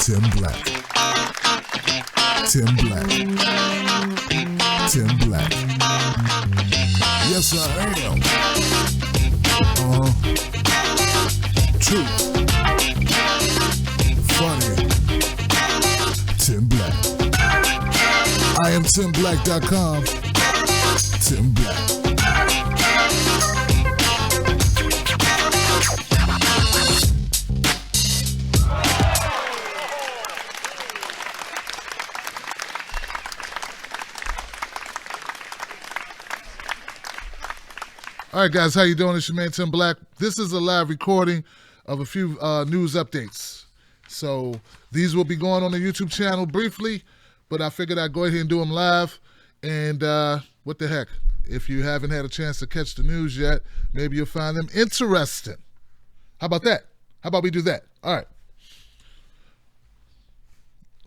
Tim Black. Tim Black. Tim Black. Yes, I am. True. Funny. Tim Black. I am TimBlack.com. Tim Black. All right, guys, how you doing? It's your man, Tim Black. This is a live recording of a few news updates. So these will be going on the YouTube channel briefly, but I figured I'd go ahead and do them live. And what the heck? If you haven't had a chance to catch the news yet, maybe you'll find them interesting. How about that? How about we do that? All right.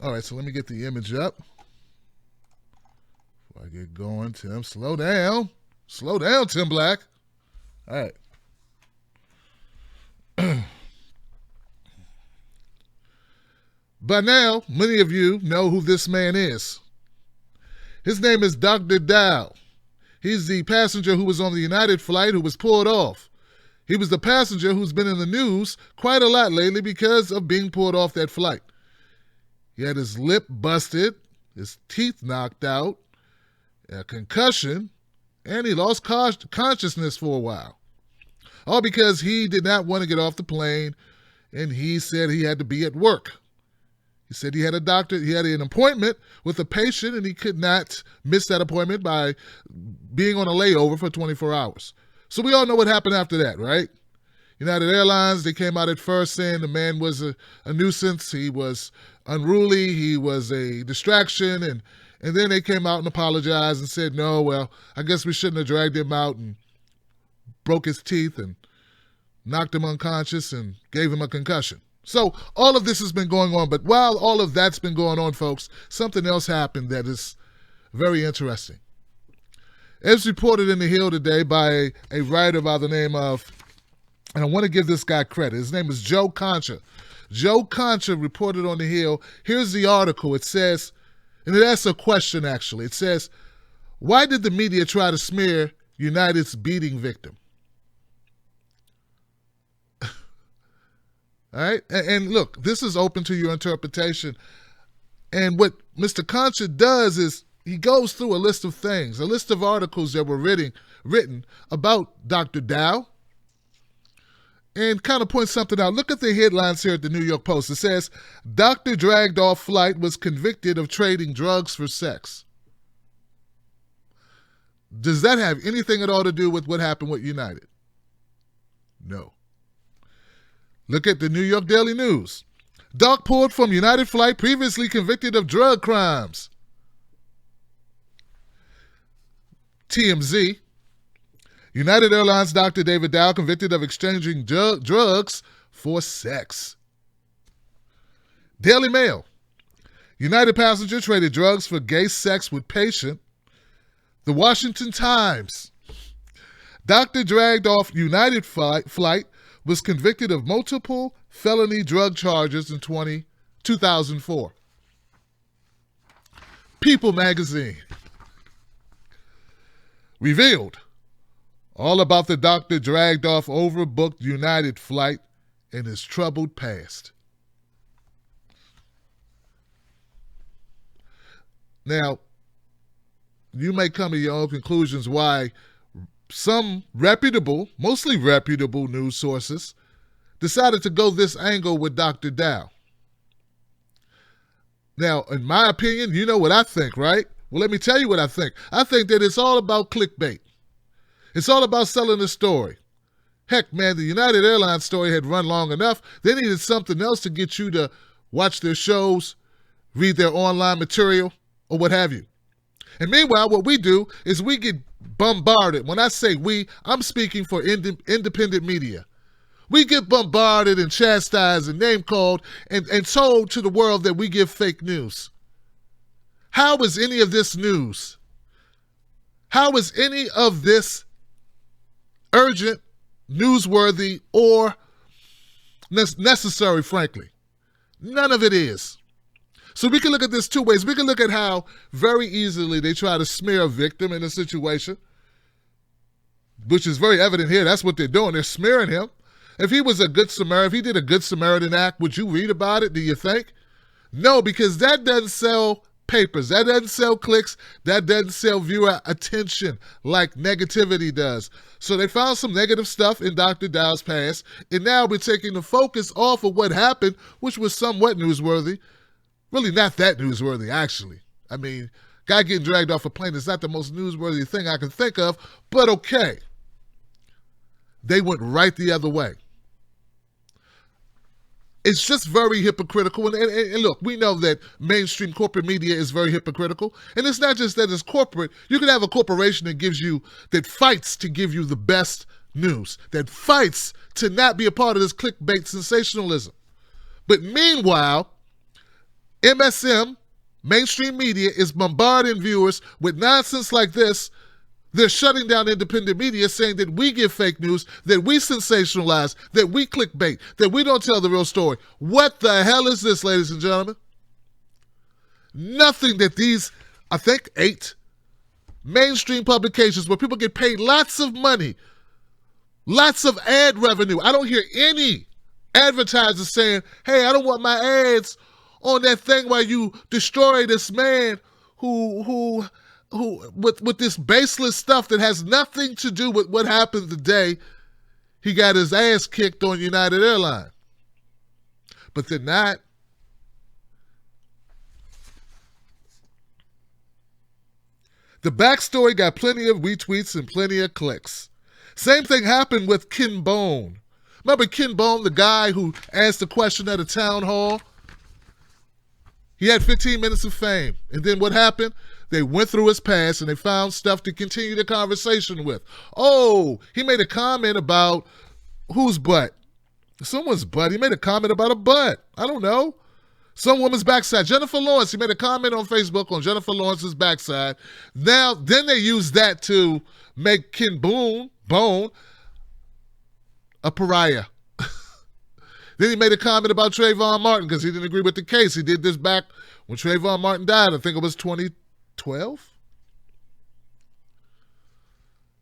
All right, so let me get the image up. Before I get going, Tim, slow down. Slow down, Tim Black. All right. By now, many of you know who this man is. His name is Dr. Dow. He's the passenger who was on the United flight who was pulled off. He was the passenger who's been in the news quite a lot lately because of being pulled off that flight. He had his lip busted, his teeth knocked out, a concussion, and he lost consciousness for a while. All because he did not want to get off the plane, and he said he had to be at work. He said he had an appointment with a patient, and he could not miss that appointment by being on a layover for 24 hours. So we all know what happened after that, right? United Airlines, they came out at first saying the man was a nuisance. He was unruly. He was a distraction, and then they came out and apologized and said, no, well, I guess we shouldn't have dragged him out and broke his teeth and knocked him unconscious and gave him a concussion. So all of this has been going on, but while all of that's been going on, folks, something else happened that is very interesting. As reported in The Hill today by a writer by the name of, and I want to give this guy credit, his name is Joe Concha. Joe Concha reported on The Hill. Here's the article. It says, and it asks a question, actually. It says, why did the media try to smear United's beating victim? All right? And look, this is open to your interpretation. And what Mr. Concha does is he goes through a list of things, a list of articles that were written about Dr. Dow, and kind of points something out. Look at the headlines here at the New York Post. It says, doctor dragged off flight was convicted of trading drugs for sex. Does that have anything at all to do with what happened with United? No. Look at the New York Daily News. Doc pulled from United flight previously convicted of drug crimes. TMZ. United Airlines Dr. David Dow convicted of exchanging drugs for sex. Daily Mail. United passenger traded drugs for gay sex with patient. The Washington Times. Doctor dragged off United flight was convicted of multiple felony drug charges in 2004. People magazine. Revealed. All about the doctor dragged off overbooked United flight in his troubled past. Now, you may come to your own conclusions why some reputable, mostly reputable news sources decided to go this angle with Dr. Dow. Now, in my opinion, you know what I think, right? Well, let me tell you what I think. I think that it's all about clickbait. It's all about selling a story. Heck, man, the United Airlines story had run long enough. They needed something else to get you to watch their shows, read their online material, or what have you. And meanwhile, what we do is we get bombarded. When I say we, I'm speaking for independent media. We get bombarded and chastised and name-called and told to the world that we give fake news. How is any of this news? How is any of this urgent, newsworthy, or necessary, frankly? None of it is. So we can look at this two ways. We can look at how very easily they try to smear a victim in a situation, which is very evident here. That's what they're doing. They're smearing him. If he was a good Samaritan, if he did a good Samaritan act, would you read about it, do you think? No, because that doesn't sell papers. That doesn't sell clicks. That doesn't sell viewer attention like negativity does. So they found some negative stuff in Dr. Dow's past, and now we're taking the focus off of what happened, which was somewhat newsworthy. Really not that newsworthy, actually. I mean, guy getting dragged off a plane is not the most newsworthy thing I can think of, but okay. They went right the other way. It's just very hypocritical. And look, we know that mainstream corporate media is very hypocritical. And it's not just that it's corporate. You can have a corporation that fights to give you the best news, that fights to not be a part of this clickbait sensationalism. But meanwhile, MSM, mainstream media, is bombarding viewers with nonsense like this. They're shutting down independent media, saying that we give fake news, that we sensationalize, that we clickbait, that we don't tell the real story. What the hell is this, ladies and gentlemen? Nothing that these, I think, 8 mainstream publications where people get paid lots of money, lots of ad revenue. I don't hear any advertisers saying, hey, I don't want my ads on that thing while you destroy this man who with this baseless stuff that has nothing to do with what happened the day he got his ass kicked on United Airlines. But they're not. The backstory got plenty of retweets and plenty of clicks. Same thing happened with Ken Bone. Remember Ken Bone, the guy who asked a question at a town hall? He had 15 minutes of fame. And then what happened? They went through his past and they found stuff to continue the conversation with. Oh, he made a comment about whose butt? Someone's butt. He made a comment about a butt. I don't know. Some woman's backside. Jennifer Lawrence. He made a comment on Facebook on Jennifer Lawrence's backside. Then they used that to make Ken Bone a pariah. Then he made a comment about Trayvon Martin because he didn't agree with the case. He did this back when Trayvon Martin died. I think it was 2012.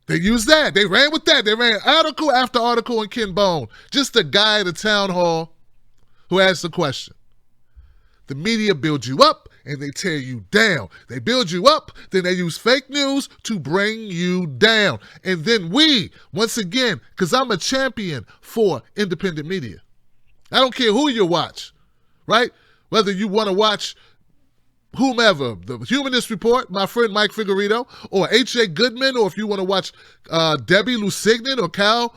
They used that. They ran with that. They ran article after article on Ken Bone. Just a guy at a town hall who asked a question. The media builds you up and they tear you down. They build you up, then they use fake news to bring you down. And then we, once again, because I'm a champion for independent media. I don't care who you watch, right? Whether you want to watch whomever, the Humanist Report, my friend Mike Figueredo, or H.A. Goodman, or if you want to watch Debbie Lusignan or Kyle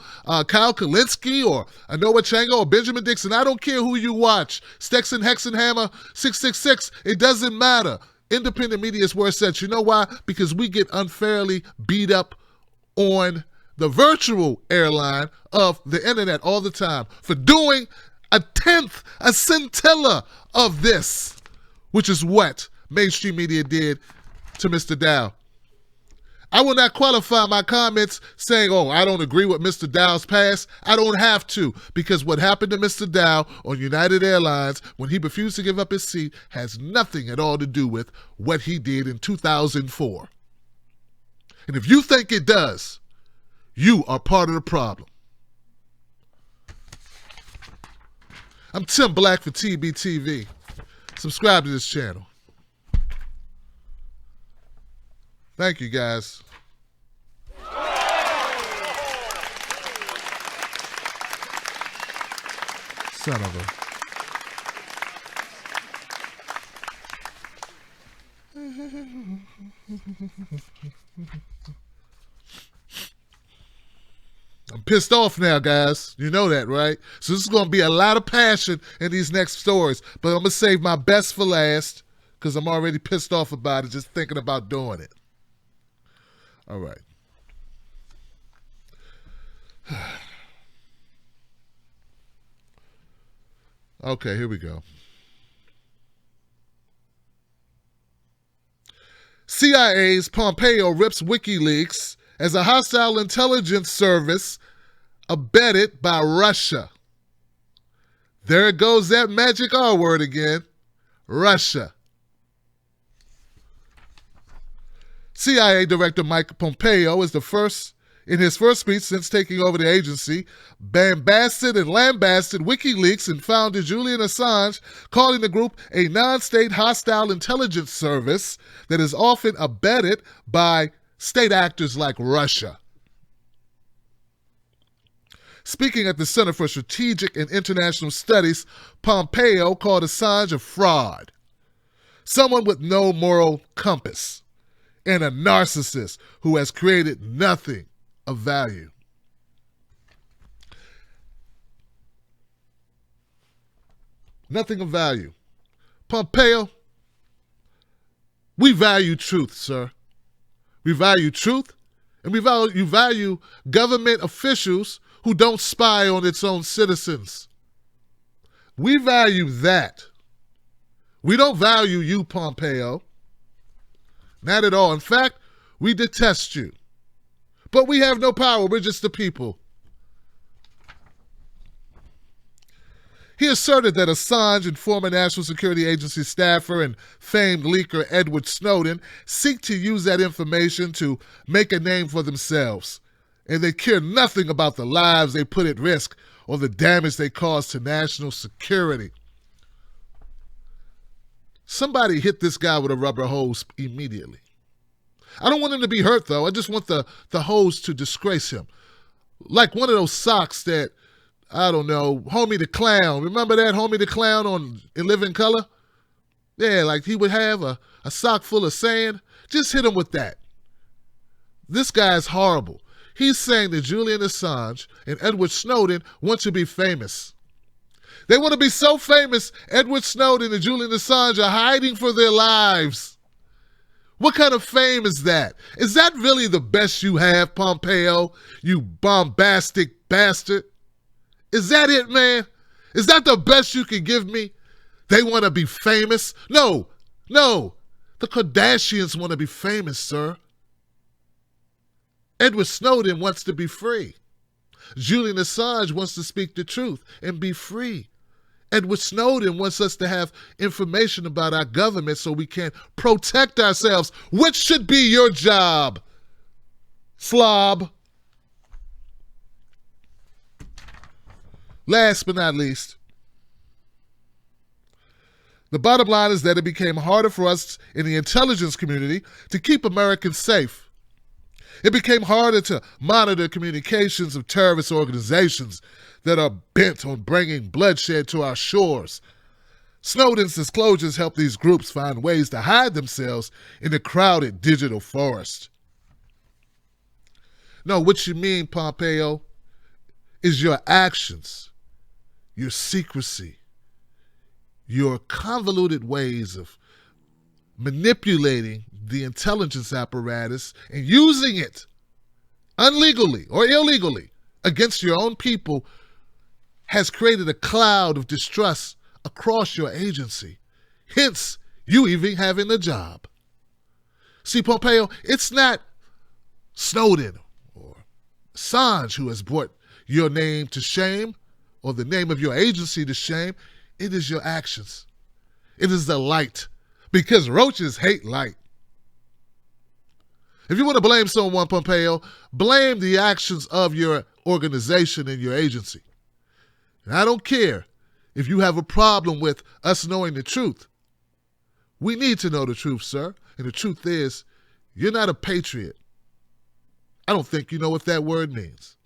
Kalinske or Anoa Chango or Benjamin Dixon. I don't care who you watch. Stetson Hexenhammer 666. It doesn't matter. Independent media is where it's at. You know why? Because we get unfairly beat up on the virtual airline of the internet all the time for doing a tenth, a scintilla of this, which is what mainstream media did to Mr. Dow. I will not qualify my comments saying, oh, I don't agree with Mr. Dow's past. I don't have to, because what happened to Mr. Dow on United Airlines when he refused to give up his seat has nothing at all to do with what he did in 2004. And if you think it does, you are part of the problem. I'm Tim Black for TBTV. Subscribe to this channel. Thank you, guys. Son of a... I'm pissed off now, guys. You know that, right? So this is going to be a lot of passion in these next stories. But I'm going to save my best for last because I'm already pissed off about it just thinking about doing it. All right. Okay, here we go. CIA's Pompeo rips WikiLeaks as a hostile intelligence service abetted by Russia. There goes that magic R word again. Russia. CIA Director Mike Pompeo is in his first speech since taking over the agency, bombasted and lambasted WikiLeaks and founder Julian Assange, calling the group a non-state hostile intelligence service that is often abetted by state actors like Russia. Speaking at the Center for Strategic and International Studies, Pompeo called Assange a fraud, someone with no moral compass, and a narcissist who has created nothing of value. Nothing of value. Pompeo, we value truth, sir. We value truth, and we value government officials who don't spy on its own citizens. We value that. We don't value you, Pompeo. Not at all. In fact, we detest you. But we have no power. We're just the people. He asserted that Assange and former National Security Agency staffer and famed leaker Edward Snowden seek to use that information to make a name for themselves, and they care nothing about the lives they put at risk or the damage they cause to national security. Somebody hit this guy with a rubber hose immediately. I don't want him to be hurt, though. I just want the hose to disgrace him. Like one of those socks that, I don't know, Homie the Clown. Remember that Homie the Clown in Living Color? Yeah, like he would have a sock full of sand. Just hit him with that. This guy's horrible. He's saying that Julian Assange and Edward Snowden want to be famous. They want to be so famous, Edward Snowden and Julian Assange are hiding for their lives. What kind of fame is that? Is that really the best you have, Pompeo, you bombastic bastard? Is that it, man? Is that the best you can give me? They want to be famous? No. The Kardashians want to be famous, sir. Edward Snowden wants to be free. Julian Assange wants to speak the truth and be free. Edward Snowden wants us to have information about our government so we can protect ourselves, which should be your job, slob. Last but not least, the bottom line is that it became harder for us in the intelligence community to keep Americans safe. It became harder to monitor communications of terrorist organizations that are bent on bringing bloodshed to our shores. Snowden's disclosures help these groups find ways to hide themselves in the crowded digital forest. No, what you mean, Pompeo, is your actions, your secrecy, your convoluted ways of manipulating the intelligence apparatus and using it unlegally or illegally against your own people has created a cloud of distrust across your agency. Hence, you even having a job. See, Pompeo, it's not Snowden or Assange who has brought your name to shame or the name of your agency to shame. It is your actions. It is the light, because roaches hate light. If you want to blame someone, Pompeo, blame the actions of your organization and your agency. And I don't care if you have a problem with us knowing the truth. We need to know the truth, sir. And the truth is, you're not a patriot. I don't think you know what that word means.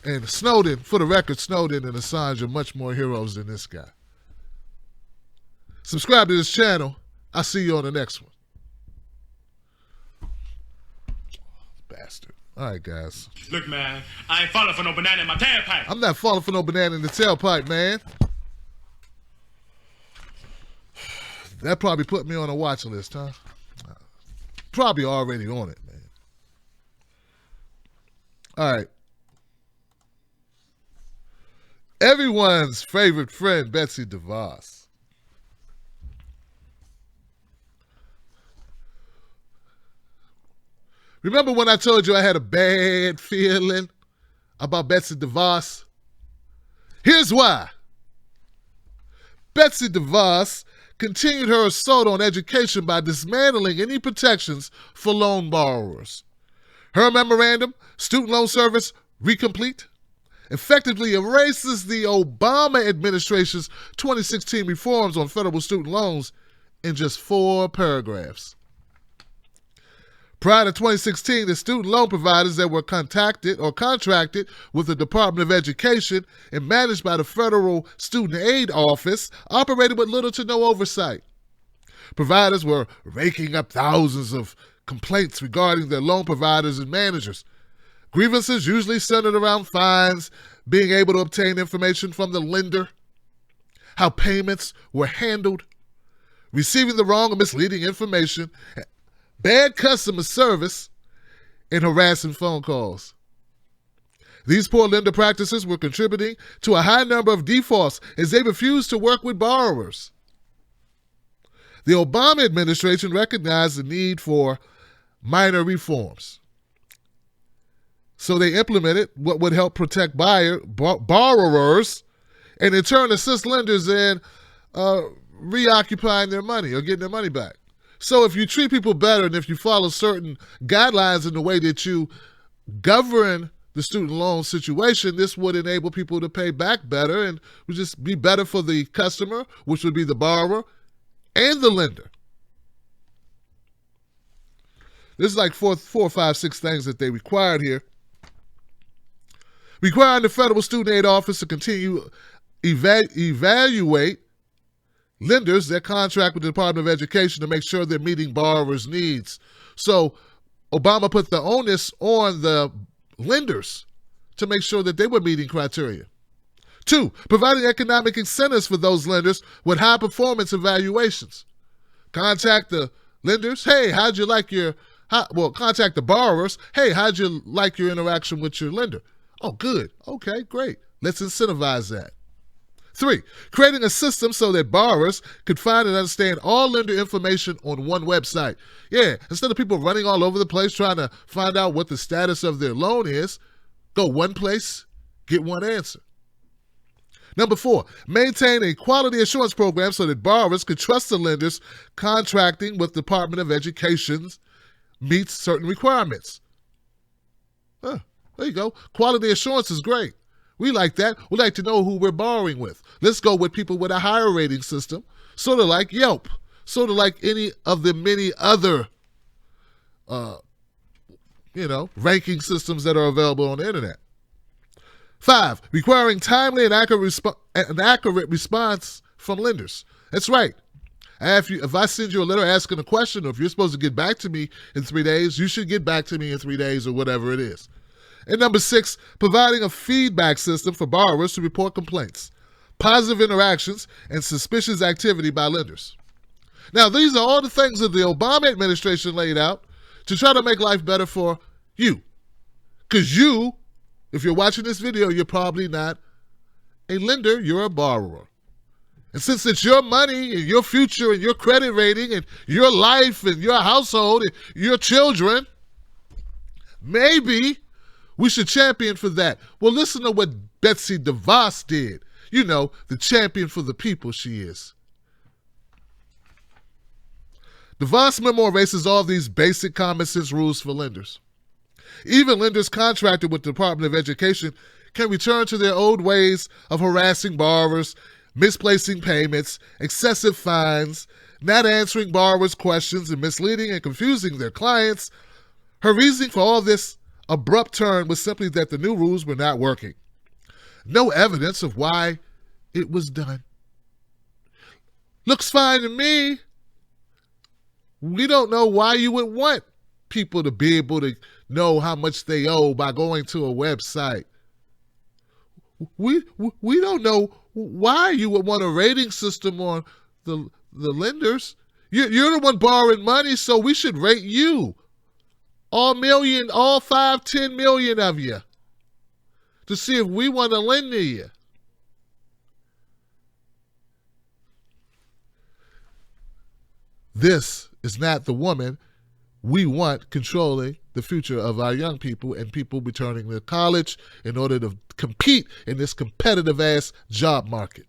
And Snowden, for the record, Snowden and Assange are much more heroes than this guy. Subscribe to this channel. I'll see you on the next one. Bastard. All right, guys. Look, man, I ain't falling for no banana in my tailpipe. I'm not falling for no banana in the tailpipe, man. That probably put me on a watch list, huh? Probably already on it, man. All right. Everyone's favorite friend, Betsy DeVos. Remember when I told you I had a bad feeling about Betsy DeVos? Here's why. Betsy DeVos continued her assault on education by dismantling any protections for loan borrowers. Her memorandum, Student Loan Service Recomplete, effectively erases the Obama administration's 2016 reforms on federal student loans in just 4 paragraphs. Prior to 2016, the student loan providers that were contacted or contracted with the Department of Education and managed by the Federal Student Aid Office operated with little to no oversight. Providers were raking up thousands of complaints regarding their loan providers and managers. Grievances usually centered around fines, being able to obtain information from the lender, how payments were handled, receiving the wrong or misleading information, bad customer service, and harassing phone calls. These poor lender practices were contributing to a high number of defaults as they refused to work with borrowers. The Obama administration recognized the need for minor reforms. So they implemented what would help protect borrowers and in turn assist lenders in reoccupying their money or getting their money back. So if you treat people better and if you follow certain guidelines in the way that you govern the student loan situation, this would enable people to pay back better and would just be better for the customer, which would be the borrower, and the lender. There's like four or five, 6 things that they required here. Requiring the Federal Student Aid Office to continue evaluate lenders that contract with the Department of Education to make sure they're meeting borrowers' needs. So Obama put the onus on the lenders to make sure that they were meeting criteria. 2, providing economic incentives for those lenders with high performance evaluations. Contact the lenders. Hey, how'd you like your, contact the borrowers. Hey, how'd you like your interaction with your lender? Oh, good. Okay, great. Let's incentivize that. 3, creating a system so that borrowers could find and understand all lender information on one website. Yeah, instead of people running all over the place trying to find out what the status of their loan is, go one place, get one answer. Number 4, maintain a quality assurance program so that borrowers could trust the lenders contracting with the Department of Education meets certain requirements. There you go. Quality assurance is great. We like that. We like to know who we're borrowing with. Let's go with people with a higher rating system, sort of like Yelp, sort of like any of the many other, ranking systems that are available on the internet. 5, requiring timely and accurate response from lenders. That's right. If I send you a letter asking a question, or if you're supposed to get back to me in 3 days, you should get back to me in 3 days or whatever it is. And number 6, providing a feedback system for borrowers to report complaints, positive interactions, and suspicious activity by lenders. Now, these are all the things that the Obama administration laid out to try to make life better for you. Because you, if you're watching this video, you're probably not a lender, you're a borrower. And since it's your money and your future and your credit rating and your life and your household and your children, maybe we should champion for that. Well, listen to what Betsy DeVos did. You know, the champion for the people she is. DeVos memo erases all these basic common sense rules for lenders. Even lenders contracted with the Department of Education can return to their old ways of harassing borrowers, misplacing payments, excessive fines, not answering borrowers' questions, and misleading and confusing their clients. Her reasoning for all this abrupt turn was simply that the new rules were not working. No evidence of why it was done. Looks fine to me. We don't know why you would want people to be able to know how much they owe by going to a website. We don't know why you would want a rating system on the lenders. You're the one borrowing money, so we should rate you. All 5, 10 million of you, to see if we want to lend to you. This is not the woman we want controlling the future of our young people and people returning to college in order to compete in this competitive-ass job market.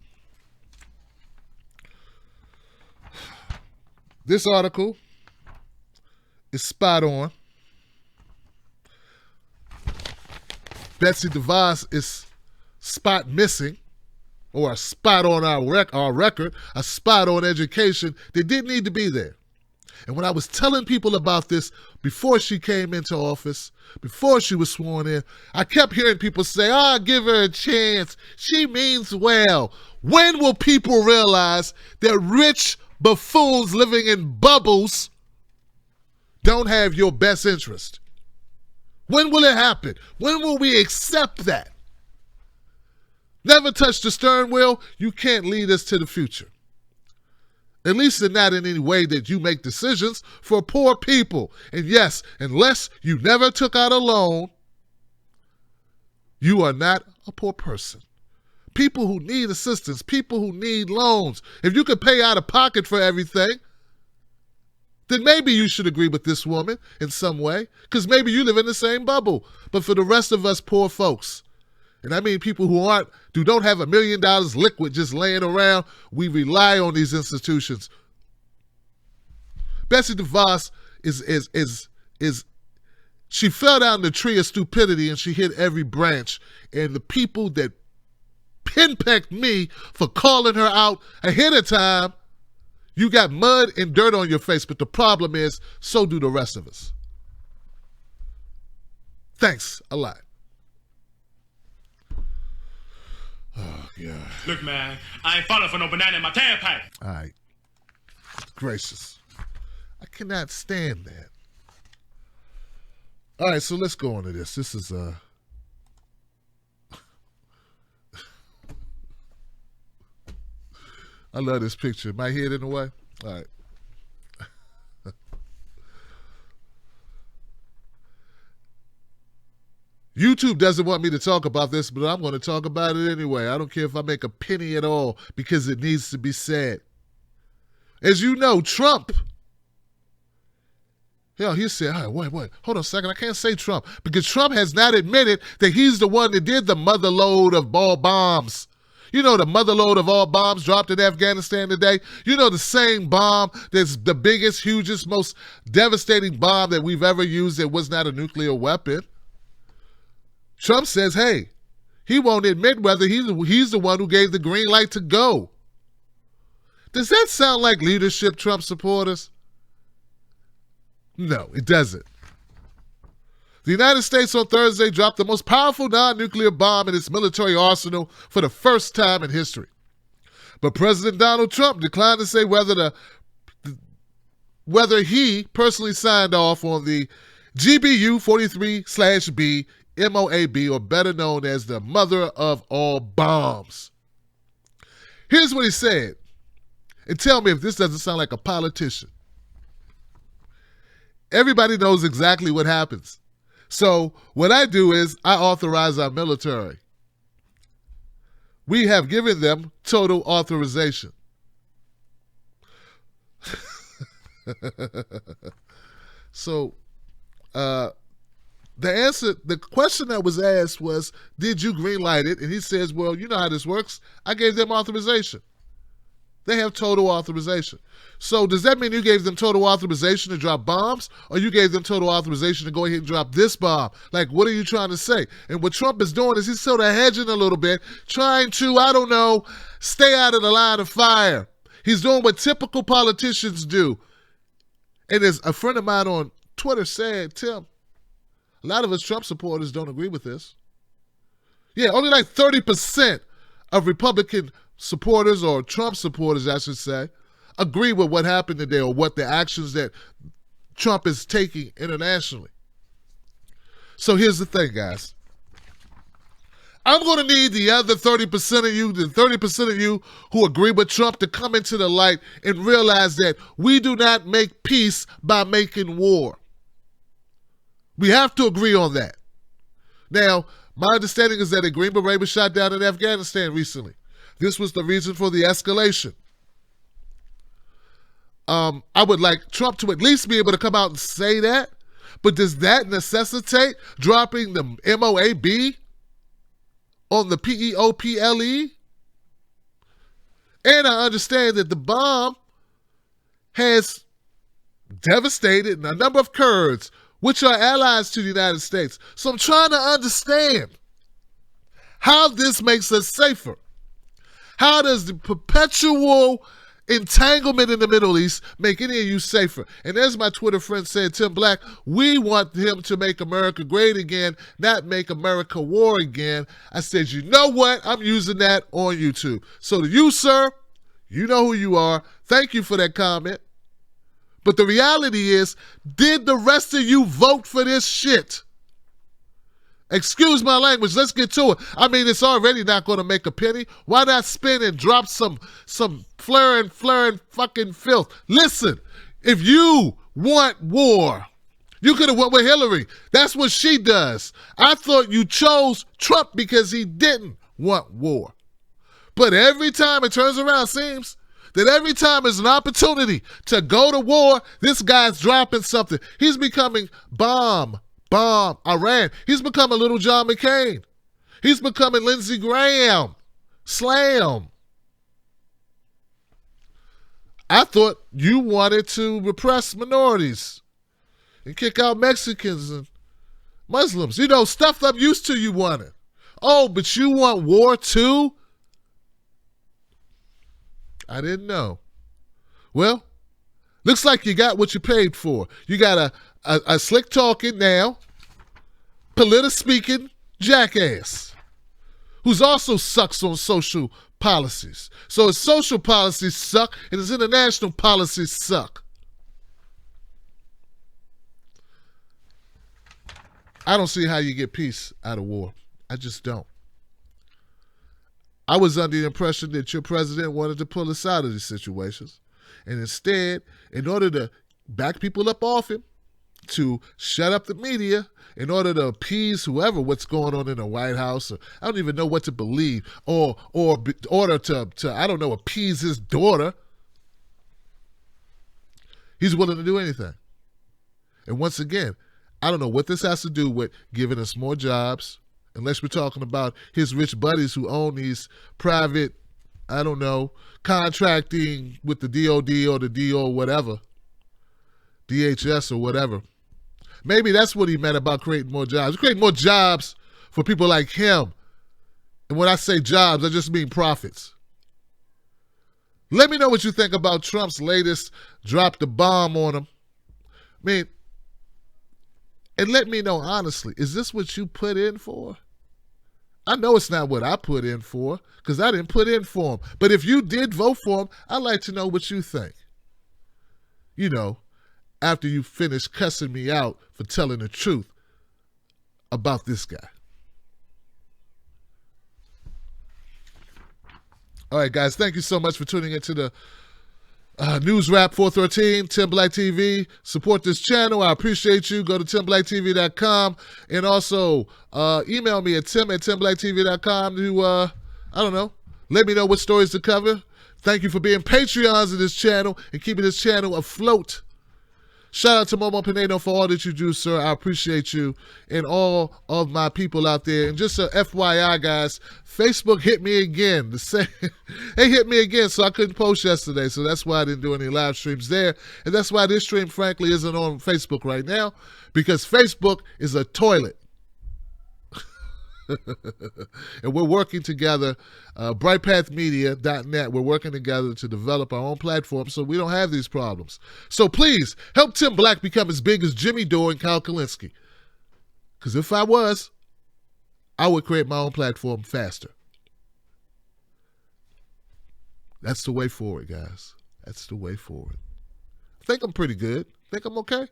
This article is spot on. Betsy DeVos is spot missing, or a spot on our record, a spot on education that didn't need to be there. And when I was telling people about this before she came into office, before she was sworn in, I kept hearing people say, give her a chance. She means well. When will people realize that rich buffoons living in bubbles don't have your best interest? When will it happen? When will we accept that? Never touch the stern wheel. You can't lead us to the future. At least not in any way that you make decisions for poor people. And yes, unless you never took out a loan, you are not a poor person. People who need assistance, people who need loans. If you could pay out of pocket for everything, then maybe you should agree with this woman in some way, because maybe you live in the same bubble. But for the rest of us poor folks, and I mean people who don't have $1 million liquid just laying around, we rely on these institutions. Betsy DeVos she fell down the tree of stupidity and she hit every branch. And the people that pinpecked me for calling her out ahead of time, you got mud and dirt on your face, but the problem is, so do the rest of us. Thanks a lot. Oh, God. Look, man, I ain't falling for no banana in my tailpipe. All right. Gracious. I cannot stand that. All right, so let's go on to this. This is I love this picture. My head in the way? All right. YouTube doesn't want me to talk about this, but I'm going to talk about it anyway. I don't care if I make a penny at all because it needs to be said. As you know, Trump, he said, all right, wait, hold on a second. I can't say Trump because Trump has not admitted that he's the one that did the mother load of all bombs. You know, the mother load of all bombs dropped in Afghanistan today. You know, the same bomb that's the biggest, hugest, most devastating bomb that we've ever used that was not a nuclear weapon. Trump says, hey, he won't admit whether he's the one who gave the green light to go. Does that sound like leadership, Trump supporters? No, it doesn't. The United States on Thursday dropped the most powerful non-nuclear bomb in its military arsenal for the first time in history. But President Donald Trump declined to say whether he personally signed off on the GBU 43/B MOAB, or better known as the mother of all bombs. Here's what he said, and tell me if this doesn't sound like a politician. Everybody knows exactly what happens. So what I do is I authorize our military. We have given them total authorization. So the question that was asked was, did you greenlight it? And he says, well, you know how this works. I gave them authorization. They have total authorization. So does that mean you gave them total authorization to drop bombs, or you gave them total authorization to go ahead and drop this bomb? Like, what are you trying to say? And what Trump is doing is he's sort of hedging a little bit, trying to, stay out of the line of fire. He's doing what typical politicians do. And as a friend of mine on Twitter said, Tim, a lot of us Trump supporters don't agree with this. Yeah, only like 30% of Republican supporters, or Trump supporters, I should say, agree with what happened today or what the actions that Trump is taking internationally. So here's the thing, guys. I'm going to need the other 30% of you, the 30% of you who agree with Trump, to come into the light and realize that we do not make peace by making war. We have to agree on that. Now, my understanding is that a Green Beret was shot down in Afghanistan recently. This was the reason for the escalation. I would like Trump to at least be able to come out and say that. But does that necessitate dropping the MOAB on the PEOPLE? And I understand that the bomb has devastated a number of Kurds, which are allies to the United States. So I'm trying to understand how this makes us safer. How does the perpetual entanglement in the Middle East make any of you safer? And as my Twitter friend said, Tim Black, we want him to make America great again, not make America war again. I said, you know what? I'm using that on YouTube. So to you, sir, you know who you are. Thank you for that comment. But the reality is, did the rest of you vote for this shit? Excuse my language. Let's get to it. I mean, it's already not going to make a penny. Why not spin and drop some flaring fucking filth? Listen, if you want war, you could have went with Hillary. That's what she does. I thought you chose Trump because he didn't want war. But every time it turns around, it seems that every time there's an opportunity to go to war, this guy's dropping something. He's becoming bomb Iran. He's becoming little John McCain. He's becoming Lindsey Graham. Slam. I thought you wanted to repress minorities and kick out Mexicans and Muslims. You know, stuff I'm used to you wanted. Oh, but you want war too? I didn't know. Well, looks like you got what you paid for. You got a slick talking now, political speaking jackass who's also sucks on social policies. So his social policies suck and his international policies suck. I don't see how you get peace out of war. I just don't. I was under the impression that your president wanted to pull us out of these situations. And instead, in order to back people up off him, to shut up the media, in order to appease whoever what's going on in the White House, or I don't even know what to believe, or order to I don't know, appease his daughter, he's willing to do anything. And once again, I don't know what this has to do with giving us more jobs, unless we're talking about his rich buddies who own these private, I don't know, contracting with the DOD or the DO or whatever, DHS or whatever. Maybe that's what he meant about creating more jobs. Create more jobs for people like him. And when I say jobs, I just mean profits. Let me know what you think about Trump's latest drop the bomb on him. I mean, and let me know honestly, is this what you put in for? I know it's not what I put in for because I didn't put in for him. But if you did vote for him, I'd like to know what you think. You know, after you finish cussing me out for telling the truth about this guy. All right, guys, thank you so much for tuning into the News Wrap 413, Tim Black TV. Support this channel. I appreciate you. Go to timblacktv.com and also email me at tim@timblacktv.com to, I don't know, let me know what stories to cover. Thank you for being Patreons of this channel and keeping this channel afloat. Shout out to Momo Pineda for all that you do, sir. I appreciate you and all of my people out there. And just a FYI, guys, Facebook hit me again. They hit me again, so I couldn't post yesterday. So that's why I didn't do any live streams there. And that's why this stream, frankly, isn't on Facebook right now, because Facebook is a toilet. And we're working together, brightpathmedia.net. We're working together to develop our own platform so we don't have these problems. So please help Tim Black become as big as Jimmy Dore and Kyle Kalinske. Because if I was, I would create my own platform faster. That's the way forward, guys. That's the way forward. I think I'm pretty good. Think I'm okay?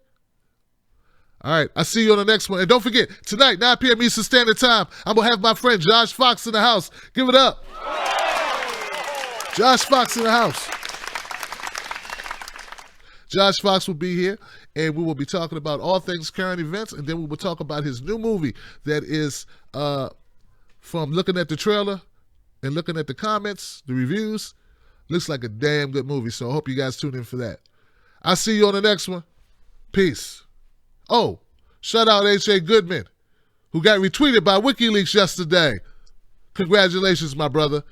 All right, I'll see you on the next one. And don't forget, tonight, 9 p.m. Eastern Standard Time, I'm going to have my friend Josh Fox in the house. Give it up. Josh Fox in the house. Josh Fox will be here, and we will be talking about all things current events, and then we will talk about his new movie that is, from looking at the trailer and looking at the comments, the reviews, looks like a damn good movie, so I hope you guys tune in for that. I'll see you on the next one. Peace. Oh, shout out H.A. Goodman, who got retweeted by WikiLeaks yesterday. Congratulations, my brother.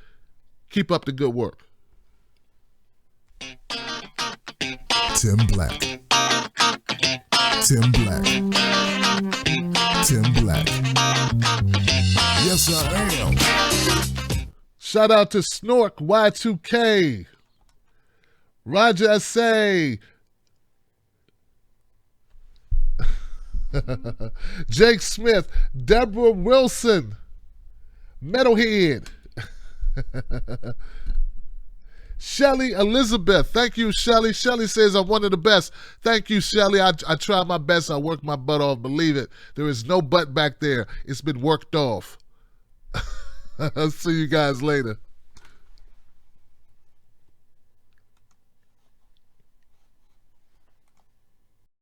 Keep up the good work. Tim Black. Tim Black. Tim Black. Yes, I am. Shout out to Snork Y2K, Roger S.A., Jake Smith, Deborah Wilson, Metalhead, Shelly Elizabeth. Thank you, Shelly. Shelly says I'm one of the best. Thank you, Shelly. I try my best. I work my butt off. Believe it. There is no butt back there. It's been worked off. I'll see you guys later.